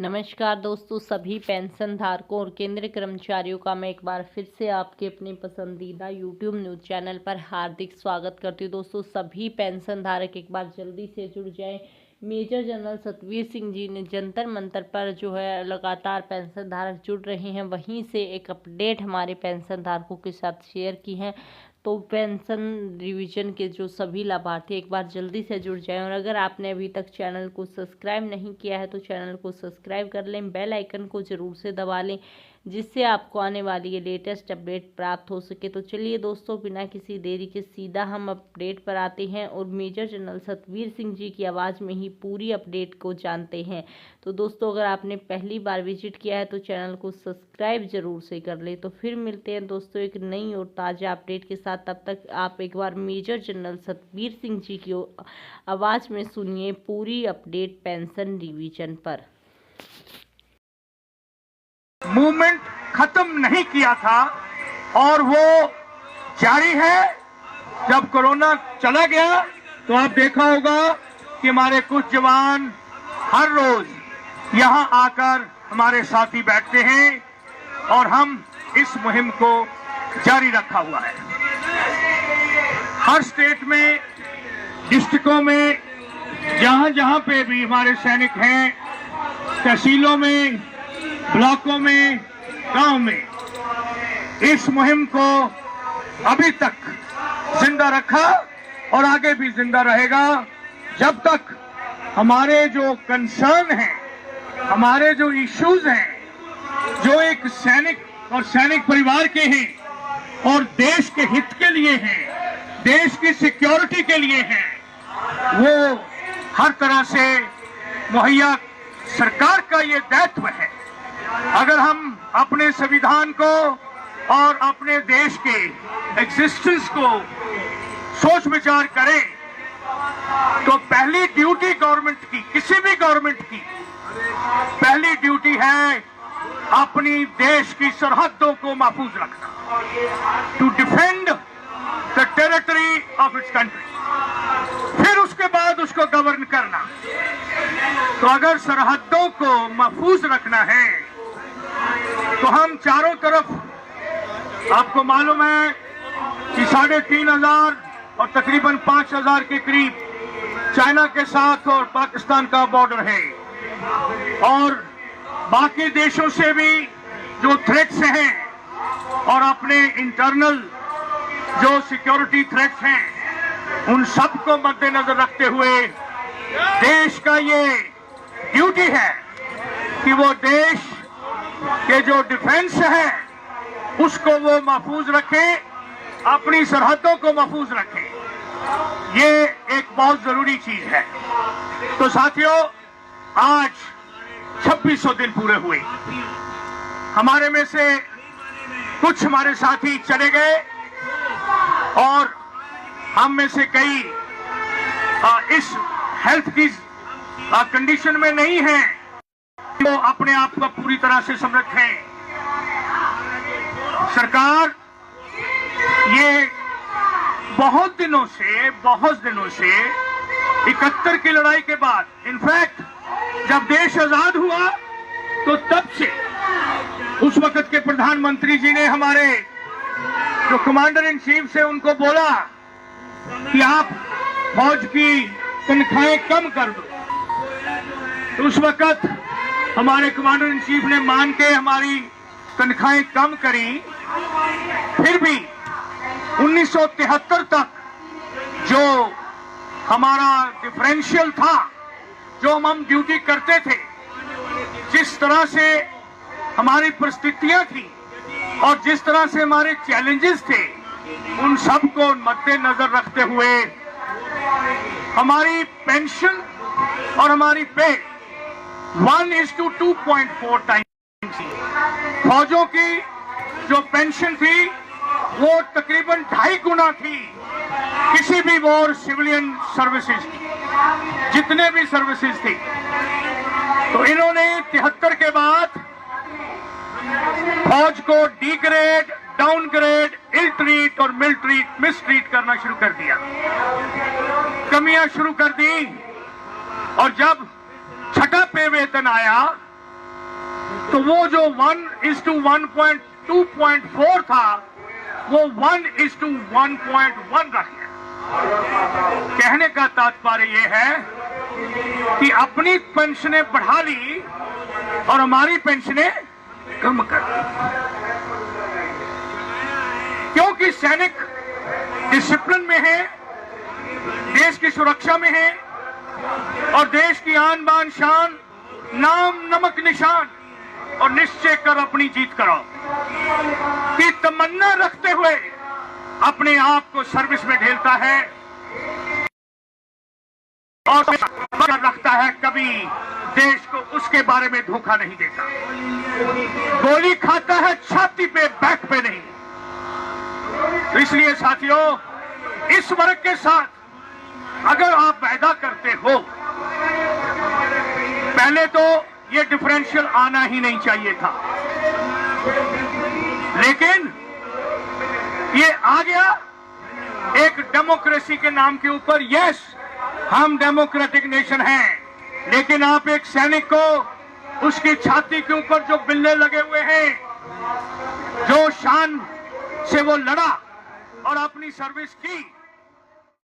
नमस्कार दोस्तों, सभी पेंशन धारकों और केंद्रीय कर्मचारियों का मैं एक बार फिर से आपके अपने पसंदीदा यूट्यूब न्यूज़ चैनल पर हार्दिक स्वागत करती हूँ। दोस्तों, सभी पेंशन धारक एक बार जल्दी से जुड़ जाएं। मेजर जनरल सतवीर सिंह जी ने जंतर मंतर पर जो है लगातार पेंशन धारक जुड़ रहे हैं, वहीं से एक अपडेट हमारे पेंशन धारकों के साथ शेयर की है। तो पेंशन रिवीजन के जो सभी लाभार्थी एक बार जल्दी से जुड़ जाएं, और अगर आपने अभी तक चैनल को सब्सक्राइब नहीं किया है तो चैनल को सब्सक्राइब कर लें, बेल आइकन को ज़रूर से दबा लें, जिससे आपको आने वाली ये लेटेस्ट अपडेट प्राप्त हो सके। तो चलिए दोस्तों, बिना किसी देरी के सीधा हम अपडेट पर आते हैं और मेजर जनरल सतवीर सिंह जी की आवाज़ में ही पूरी अपडेट को जानते हैं। तो दोस्तों, अगर आपने पहली बार विजिट किया है तो चैनल को सब्सक्राइब जरूर से कर ले। तो फिर मिलते हैं दोस्तों एक नई और ताज़ा अपडेट के साथ। तब तक आप एक बार मेजर जनरल सतवीर सिंह जी की आवाज़ में सुनिए पूरी अपडेट पेंशन रिवीजन पर। मूवमेंट खत्म नहीं किया था और वो जारी है। जब कोरोना चला गया तो आप देखा होगा कि हमारे कुछ जवान हर रोज यहां आकर हमारे साथी बैठते हैं और हम इस मुहिम को जारी रखा हुआ है। हर स्टेट में, डिस्ट्रिक्टों में, जहां जहां पे भी हमारे सैनिक हैं, तहसीलों में, ब्लॉकों में, गांव में, इस मुहिम को अभी तक जिंदा रखा और आगे भी जिंदा रहेगा जब तक हमारे जो कंसर्न हैं, हमारे जो इश्यूज हैं, जो एक सैनिक और सैनिक परिवार के हैं और देश के हित के लिए हैं, देश की सिक्योरिटी के लिए हैं, वो हर तरह से मुहैया सरकार का ये दायित्व है। अगर हम अपने संविधान को और अपने देश के एग्जिस्टेंस को सोच विचार करें तो पहली ड्यूटी गवर्नमेंट की, किसी भी गवर्नमेंट की पहली ड्यूटी है अपनी देश की सरहदों को महफूज रखना, to defend the territory of its country. फिर उसके बाद उसको गवर्न करना। तो अगर सरहदों को महफूज रखना है तो हम चारों तरफ, आपको मालूम है कि 3,500 और तकरीबन 5,000 के करीब चाइना के साथ और पाकिस्तान का बॉर्डर है, और बाकी देशों से भी जो थ्रेट्स हैं और अपने इंटरनल जो सिक्योरिटी थ्रेट्स हैं, उन सब को मद्देनजर रखते हुए देश का ये ड्यूटी है कि वो देश के जो डिफेंस है उसको वो महफूज रखे, अपनी सरहदों को महफूज रखे। ये एक बहुत जरूरी चीज है। तो साथियों, आज 2600 दिन पूरे हुए। हमारे में से कुछ हमारे साथी चले गए और हम में से कई इस हेल्थ की कंडीशन में नहीं हैं तो अपने आप को पूरी तरह से समर्थ हैं। सरकार ये बहुत दिनों से 71 की लड़ाई के बाद, इनफैक्ट जब देश आजाद हुआ तो तब से उस वक्त के प्रधानमंत्री जी ने हमारे जो कमांडर इन चीफ से उनको बोला कि आप फौज की तनख्वाहें कम कर दो। तो उस वक्त हमारे कमांडर इन चीफ ने मान के हमारी तनख्वाहें कम करी। फिर भी 1973 तक जो हमारा डिफरेंशियल था, जो हम ड्यूटी करते थे, जिस तरह से हमारी परिस्थितियां थी और जिस तरह से हमारे चैलेंजेस थे, उन सब को मद्देनजर रखते हुए हमारी पेंशन और हमारी पे 1:2.4 टाइम्स थी। फौजों की जो पेंशन थी वो तकरीबन 2.5 गुना थी किसी भी वॉर सिविलियन सर्विसेज की, जितने भी सर्विसेज थी। तो इन्होंने 73 के बाद फौज को degrade, downgrade, ill treat और मिस ट्रीट करना शुरू कर दिया, कमियां शुरू कर दी। और जब छठा पे वेतन आया तो वो जो 1:1.2.4 था वो 1:1.1 रख गया। कहने का तात्पर्य ये है कि अपनी पेंशनें बढ़ा ली और हमारी पेंशनें कम कर दी, क्योंकि सैनिक डिसिप्लिन में है, देश की सुरक्षा में है और देश की आन बान शान, नाम नमक निशान और निश्चय कर अपनी जीत करो की तमन्ना रखते हुए अपने आप को सर्विस में ढेलता है और रखता है, कभी देश को उसके बारे में धोखा नहीं देता। गोली खाता है छाती पे, बैक पे नहीं। तो इसलिए साथियों, इस वर्ग के साथ अगर आप वायदा करते हो, पहले तो ये डिफरेंशियल आना ही नहीं चाहिए था, लेकिन ये आ गया एक डेमोक्रेसी के नाम के ऊपर। यस, हम डेमोक्रेटिक नेशन हैं, लेकिन आप एक सैनिक को उसकी छाती के ऊपर जो बिल्ले लगे हुए हैं, जो शान से वो लड़ा और अपनी सर्विस की,